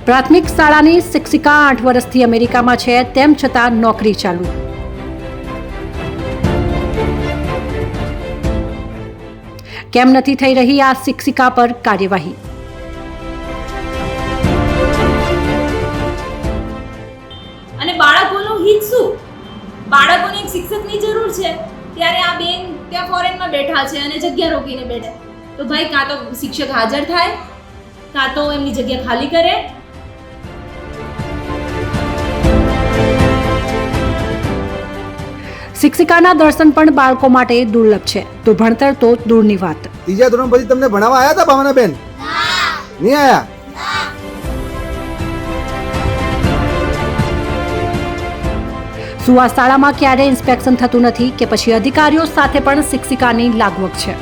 પ્રાથમિક શાળાની શિક્ષિકા 8 વર્ષથી અમેરિકામાં છે, તેમ છતાં નોકરી ચાલુ. કેમ નથી થઈ રહી આ શિક્ષિકા પર કાર્યવાહી? અને બાળકોનું હિત શું? બાળકોને એક શિક્ષકની જરૂર છે, ત્યારે આ બેન ત્યાં ફોરેનમાં બેઠા છે અને જગ્યા રોકીને બેઠા. તો ભાઈ કાં તો શિક્ષક હાજર થાય, કાં તો એમની જગ્યા ખાલી કરે. શિક્ષિકાના દર્શન પણ બાળકો માટે દુર્લભ છે, તો ભણતર તો દૂરની વાત. ત્રીજા ધોરણ પછી તમને ભણાવવા આવ્યા હતા ભાવનાબેન? નહીં આયા? શું આ શાળામાં ક્યારેય ઇન્સ્પેક્શન થતું નથી કે પછી અધિકારીઓ સાથે પણ શિક્ષિકાની લાગવગ છે?